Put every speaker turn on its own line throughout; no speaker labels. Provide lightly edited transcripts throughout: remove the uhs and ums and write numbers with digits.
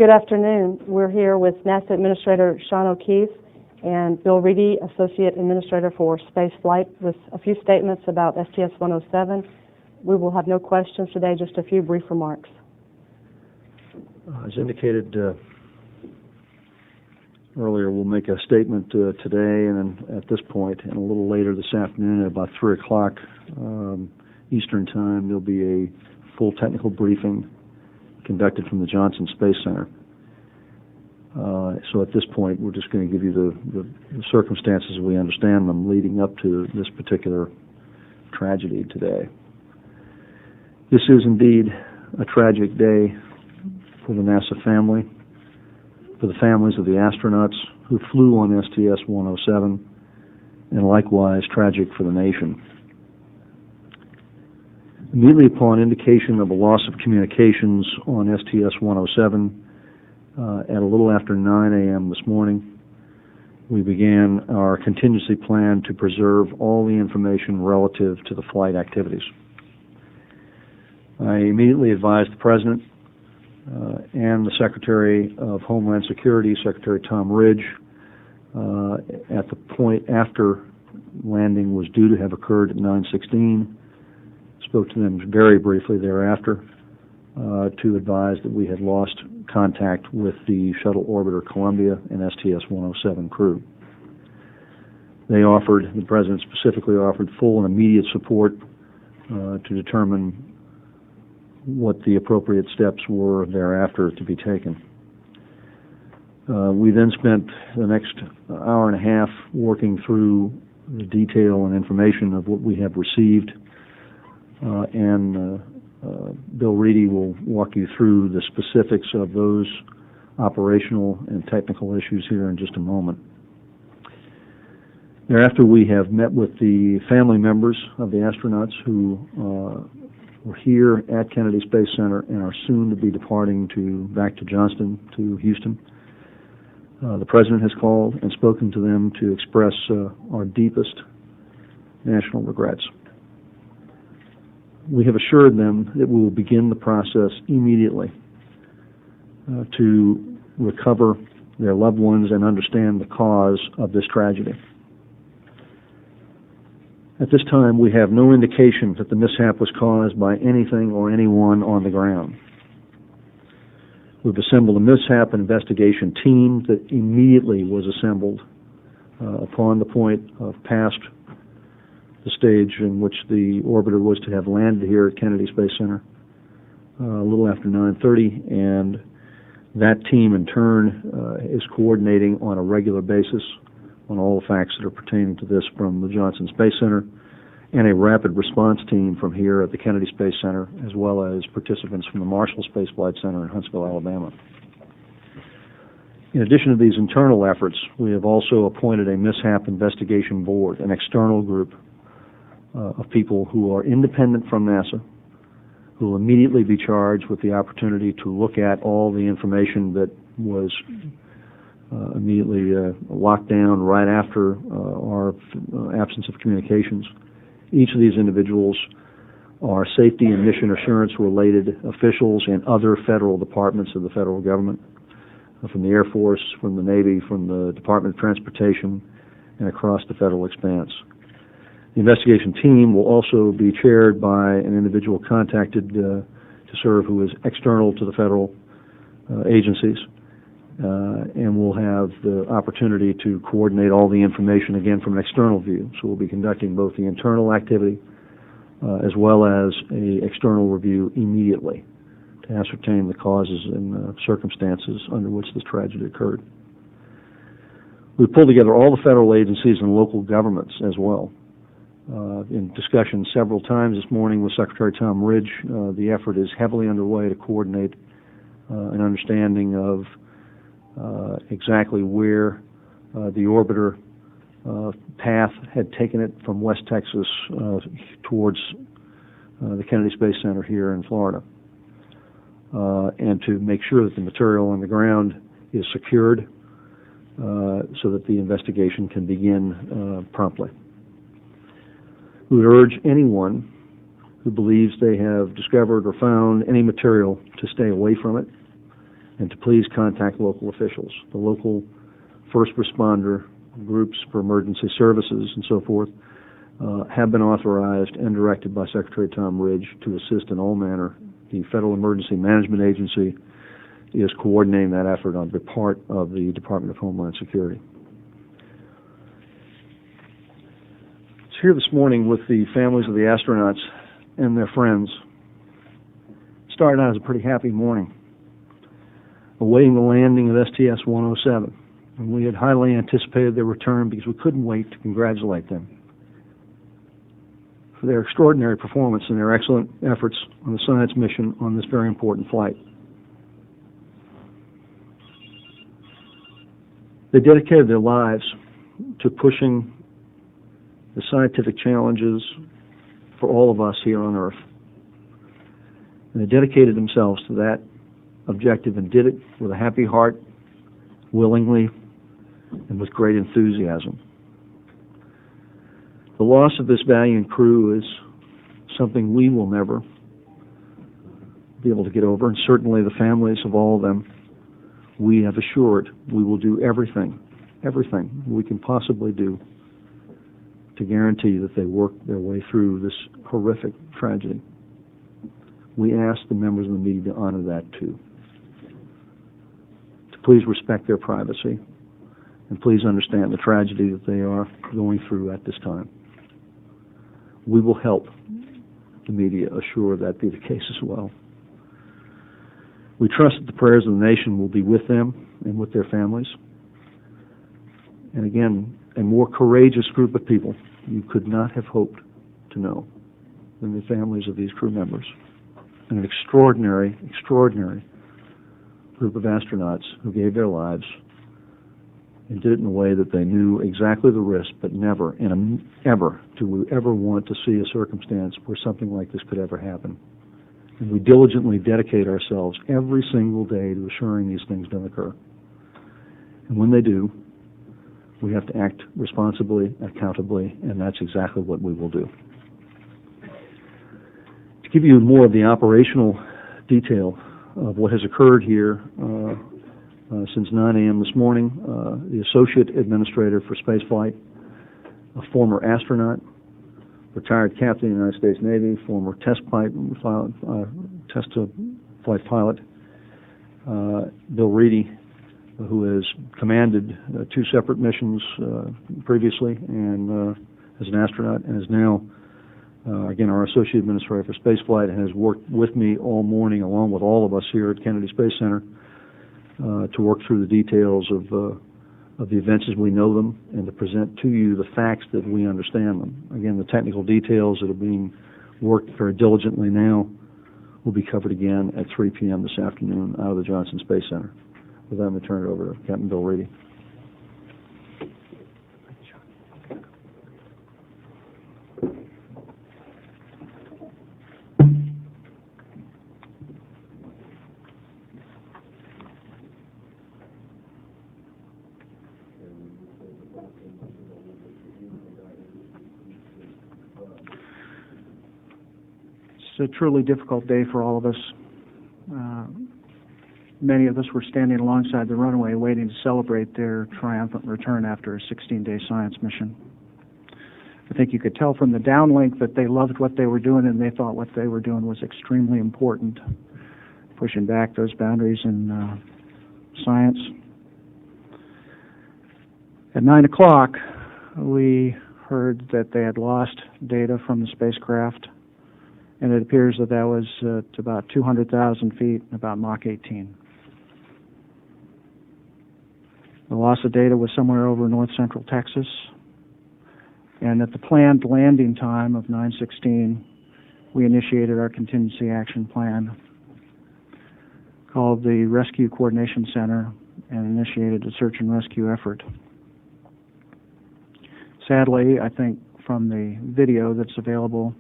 Good afternoon. We're here with NASA Administrator Sean O'Keefe and Bill Reedy, Associate Administrator for Space Flight, with a few statements about STS-107. We will have no questions today, just a few brief remarks.
As indicated earlier, we'll make a statement today, and then at this point, and a little later this afternoon at about 3 o'clock Eastern Time, there'll be a full technical briefing conducted from the Johnson Space Center. So at this point, we're just going to give you the circumstances as we understand them leading up to this particular tragedy today. This is indeed a tragic day for the NASA family, for the families of the astronauts who flew on STS-107, and likewise tragic for the nation. Immediately upon indication of a loss of communications on STS-107, at a little after 9 a.m. this morning, we began our contingency plan to preserve all the information relative to the flight activities. I immediately advised the President and the Secretary of Homeland Security, Secretary Tom Ridge, at the point after landing was due to have occurred at 9:16. Spoke to them very briefly thereafter to advise that we had lost contact with the shuttle orbiter Columbia and STS-107 crew. The President specifically offered full and immediate support to determine what the appropriate steps were thereafter to be taken. We then spent the next hour and a half working through the detail and information of what we have received, and Bill Reedy will walk you through the specifics of those operational and technical issues here in just a moment. Thereafter, we have met with the family members of the astronauts who were here at Kennedy Space Center and are soon to be departing back to Johnston, to Houston. The President has called and spoken to them to express our deepest national regrets. We have assured them that we will begin the process immediately to recover their loved ones and understand the cause of this tragedy. At this time, we have no indication that the mishap was caused by anything or anyone on the ground. We've assembled a mishap investigation team that immediately was assembled upon the point of past the stage in which the orbiter was to have landed here at Kennedy Space Center a little after 9:30, and that team in turn is coordinating on a regular basis on all the facts that are pertaining to this from the Johnson Space Center, and a rapid response team from here at the Kennedy Space Center, as well as participants from the Marshall Space Flight Center in Huntsville, Alabama. In addition to these internal efforts, we have also appointed a mishap investigation board, an external group of people who are independent from NASA, who will immediately be charged with the opportunity to look at all the information that was immediately locked down right after our absence of communications. Each of these individuals are safety and mission assurance related officials in other federal departments of the federal government, from the Air Force, from the Navy, from the Department of Transportation, and across the federal expanse. The investigation team will also be chaired by an individual contacted to serve who is external to the federal agencies, and will have the opportunity to coordinate all the information again from an external view. So we'll be conducting both the internal activity as well as an external review immediately to ascertain the causes and circumstances under which this tragedy occurred. We pulled together all the federal agencies and local governments as well. In discussion several times this morning with Secretary Tom Ridge, the effort is heavily underway to coordinate an understanding of exactly where the orbiter path had taken it from West Texas towards the Kennedy Space Center here in Florida, and to make sure that the material on the ground is secured so that the investigation can begin promptly. We would urge anyone who believes they have discovered or found any material to stay away from it and to please contact local officials. The local first responder groups for emergency services and so forth have been authorized and directed by Secretary Tom Ridge to assist in all manner. The Federal Emergency Management Agency is coordinating that effort on the part of the Department of Homeland Security. It's here this morning with the families of the astronauts and their friends. It started out as a pretty happy morning, awaiting the landing of STS-107. And we had highly anticipated their return because we couldn't wait to congratulate them for their extraordinary performance and their excellent efforts on the science mission on this very important flight. They dedicated their lives to pushing the scientific challenges for all of us here on Earth. And they dedicated themselves to that objective and did it with a happy heart, willingly, and with great enthusiasm. The loss of this valiant crew is something we will never be able to get over, and certainly the families of all of them, we have assured we will do everything we can possibly do to guarantee that they work their way through this horrific tragedy. We ask the members of the media to honor that too. To please respect their privacy and please understand the tragedy that they are going through at this time. We will help the media assure that be the case as well. We trust that the prayers of the nation will be with them and with their families. And again, a more courageous group of people you could not have hoped to know than the families of these crew members. And an extraordinary, extraordinary group of astronauts who gave their lives and did it in a way that they knew exactly the risk, but never, ever, do we ever want to see a circumstance where something like this could ever happen. And we diligently dedicate ourselves every single day to assuring these things don't occur. And when they do, we have to act responsibly, accountably, and that's exactly what we will do. To give you more of the operational detail of what has occurred here since 9 a.m. this morning, the Associate Administrator for Spaceflight, a former astronaut, retired captain of the United States Navy, former test flight pilot, Bill Reedy, who has commanded 2 separate missions previously and as an astronaut, and is now, again, our Associate Administrator for Spaceflight, and has worked with me all morning, along with all of us here at Kennedy Space Center, to work through the details of the events as we know them, and to present to you the facts that we understand them. Again, the technical details that are being worked very diligently now will be covered again at 3 p.m. this afternoon out of the Johnson Space Center. With that, I'm going to turn it over to Captain Bill Reedy.
It's a truly difficult day for all of us. Many of us were standing alongside the runway waiting to celebrate their triumphant return after a 16-day science mission. I think you could tell from the downlink that they loved what they were doing and they thought what they were doing was extremely important, pushing back those boundaries in science. At 9 o'clock, we heard that they had lost data from the spacecraft, and it appears that that was at about 200,000 feet, about Mach 18. The loss of data was somewhere over north central Texas, and at the planned landing time of 9:16, we initiated our contingency action plan, called the Rescue Coordination Center, and initiated a search and rescue effort. Sadly, I think from the video that's available,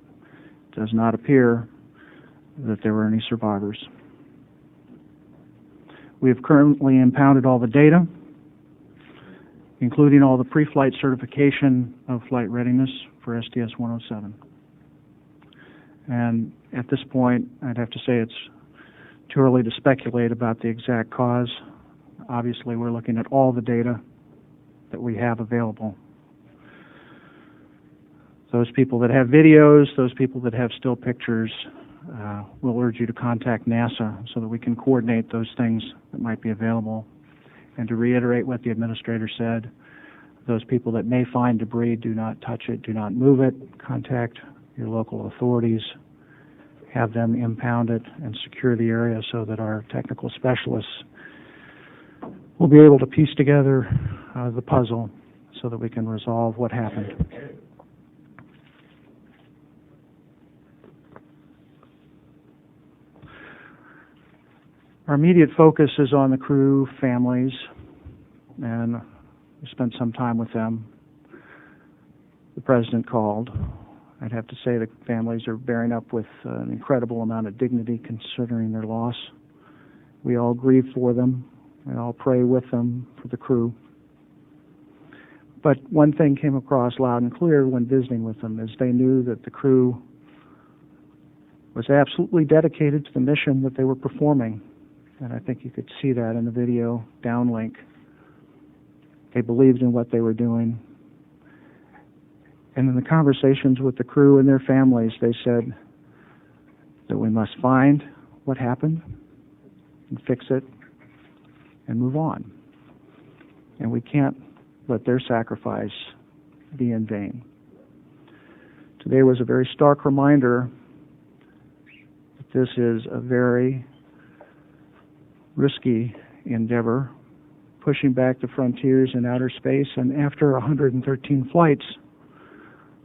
it does not appear that there were any survivors. We have currently impounded all the data, including all the pre-flight certification of flight readiness for STS-107. And at this point, I'd have to say it's Too early to speculate about the exact cause. Obviously, we're looking at all the data that we have available. Those people that have videos, those people that have still pictures, we'll urge you to contact NASA so that we can coordinate those things that might be available. And to reiterate what the administrator said, those people that may find debris, do not touch it, do not move it. Contact your local authorities, have them impound it and secure the area so that our technical specialists will be able to piece together the puzzle so that we can resolve what happened. Our immediate focus is on the crew families, and we spent some time with them. The president called. I'd have to say the families are bearing up with an incredible amount of dignity considering their loss. We all grieve for them. We all pray with them for the crew. But one thing came across loud and clear when visiting with them is they knew that the crew was absolutely dedicated to the mission that they were performing. And I think you could see that in the video downlink. They believed in what they were doing. And in the conversations with the crew and their families, they said that we must find what happened and fix it and move on. And we can't let their sacrifice be in vain. Today was a very stark reminder that this is a very risky endeavor, pushing back the frontiers in outer space, and after 113 flights,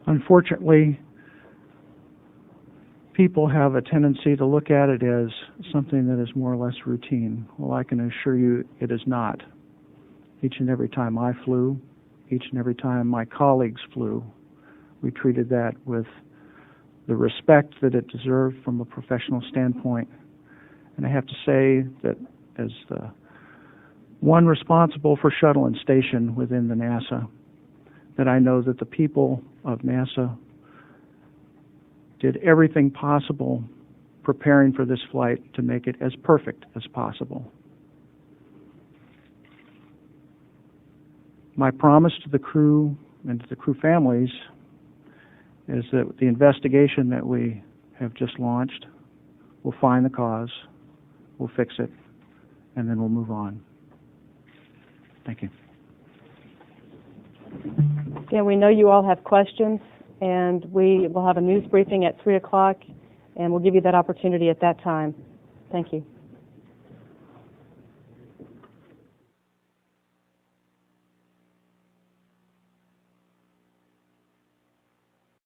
unfortunately, people have a tendency to look at it as something that is more or less routine. Well, I can assure you it is not. Each and every time I flew, each and every time my colleagues flew, we treated that with the respect that it deserved from a professional standpoint. And I have to say that as the one responsible for shuttle and station within the NASA, that I know that the people of NASA did everything possible preparing for this flight to make it as perfect as possible. My promise to the crew and to the crew families is that the investigation that we have just launched will find the cause, we'll fix it, and then we'll move on. Thank you.
Again, we know you all have questions, and we will have a news briefing at 3 o'clock, and we'll give you that opportunity at that time. Thank you.